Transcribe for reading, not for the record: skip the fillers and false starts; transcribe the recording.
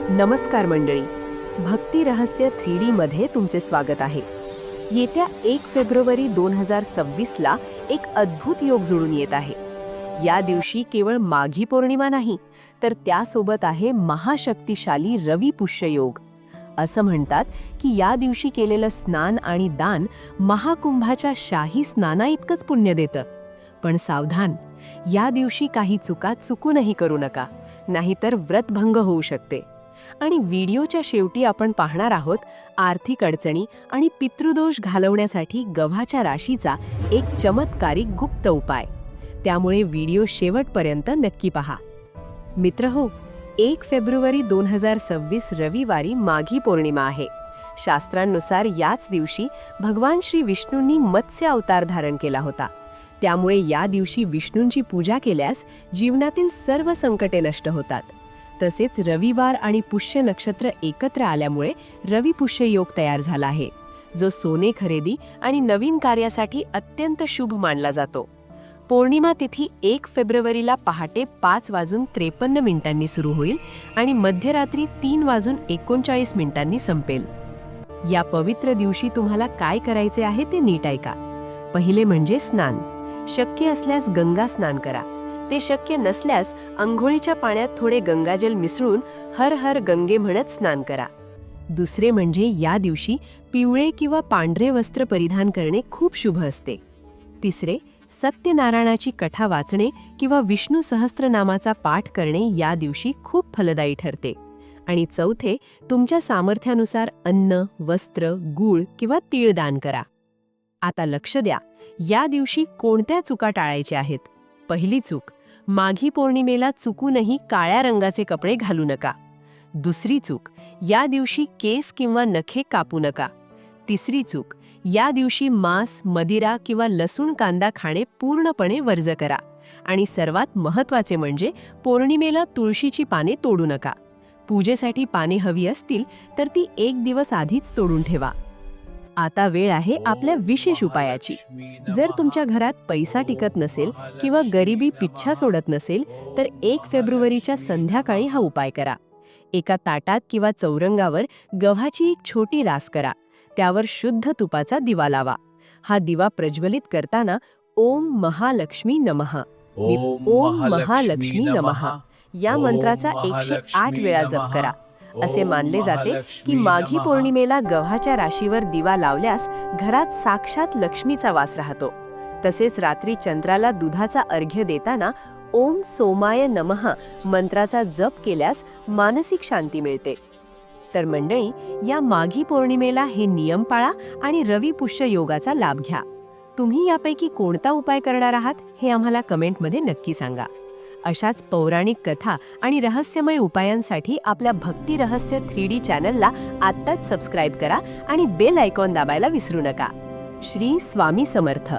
नमस्कार मंडळी, भक्ती रहस्य 3D मध्ये तुमचे स्वागत आहे. येत्या 1 फेब्रुवारी 2026ला एक अद्भुत योग जुळून येत आहे. या दिवशी केवळ माघी पौर्णिमा नाही, तर त्यासोबत आहे महाशक्तिशाली रवी पुष्य योग. असं म्हणतात की या दिवशी केलेलं स्नान आणि दान महाकुंभाच्या शाही स्नानाइतकंच पुण्य देतं. पण सावधान, या दिवशी काही चुका चुकूनही करू नका, नाहीतर व्रतभंग होऊ शकते. आणि व्हिडिओच्या शेवटी आपण पाहणार आहोत आर्थिक अडचणी आणि पितृदोष घालवण्यासाठी गव्हाच्या राशीचा एक चमत्कारिक गुप्त उपाय. त्यामुळे व्हिडिओ शेवटपर्यंत नक्की पहा. मित्रहो, 1 फेब्रुवारी 2026 रविवारी माघी पौर्णिमा आहे. शास्त्रांनुसार याच दिवशी भगवान श्री विष्णूंनी मत्स्य अवतार धारण केला होता. त्यामुळे या दिवशी विष्णूंची पूजा केल्यास जीवनातील सर्व संकटे नष्ट होतात. तसेच रविवार आणि पुष्य नक्षत्र एकत्र आल्यामुळे रवी पुष्य योग तयार झाला आहे, जो सोने खरेदी आणि नवीन कार्यासाठी अत्यंत शुभ मानला जातो. पौर्णिमा तिथी 1 फेब्रुवारीला पहाटे 5:53 सुरू होईल आणि मध्यरात्री 3:39 संपेल. या पवित्र दिवशी तुम्हाला काय करायचे आहे ते नीट ऐका. पहिले म्हणजे स्नान. शक्य असल्यास गंगा स्नान करा. ते शक्य नसल्यास अंघोळीच्या पाण्यात थोडे गंगाजल मिसळून हर हर गंगे म्हणत स्नान करा. दुसरे म्हणजे या दिवशी पिवळे किंवा पांढरे वस्त्र परिधान करणे खूप शुभ असते. तिसरे, सत्यनारायणाची कथा वाचणे किंवा विष्णू सहस्त्रनामाचा पाठ करणे या दिवशी खूप फलदायी ठरते. आणि चौथे, तुमच्या सामर्थ्यानुसार अन्न, वस्त्र, गूळ किंवा तीळ दान करा. आता लक्ष द्या, या दिवशी कोणत्या चुका टाळायच्या आहेत. पहिली चूक, माघी पौर्णिमेला चुकूनही काळ्या रंगाचे कपडे घालू नका. दुसरी चूक, या दिवशी केस किंवा नखे कापू नका. तिसरी चूक, या दिवशी मांस, मदिरा किंवा लसूण कांदा खाणे पूर्णपणे वर्ज करा. आणि सर्वात महत्त्वाचे म्हणजे पौर्णिमेला तुळशीची पाने तोडू नका. पूजेसाठी पाने हवी असतील तर ती 1 दिवस आधीच तोडून ठेवा. आता वेळ आहे आपल्या विशेष उपायाची. जर तुमच्या घरात पैसा टिकत नसेल किंवा गरिबी पिच्छा सोडत नसेल तर 1 फेब्रुवारीच्या संध्याकाळी हा उपाय करा. एका ताटात किंवा चौरंगावर गव्हाची एक छोटी रास करा. त्यावर शुद्ध तुपाचा दिवा लावा. हा दिवा प्रज्वलित करताना ओम महालक्ष्मी नमः, ओम महालक्ष्मी नमः या मंत्राचा 108 वेळा जप करा. असे मानले जाते की माघी पौर्णिमेला गव्हाच्या राशीवर दिवा लावल्यास घरात साक्षात लक्ष्मीचा वास राहतो. तसेच रात्री चंद्राला दुधाचा अर्घ्य देताना ओम सोमाय नमः मंत्राचा जप केल्यास मानसिक शांती मिळते. तर मंडळी, या माघी पौर्णिमेला हे नियम पाळा आणि रवी पुष्य योगाचा लाभ घ्या. तुम्ही यापैकी कोणता उपाय करणार आहात हे आम्हाला कमेंटमध्ये नक्की सांगा. अशाच पौराणिक कथा आणि रहस्यमय उपायांसाठी आपल्या भक्ती रहस्य 3D चॅनलला आत्ताच सबस्क्राईब करा आणि बेल आयकॉन दाबायला विसरू नका. श्री स्वामी समर्थ.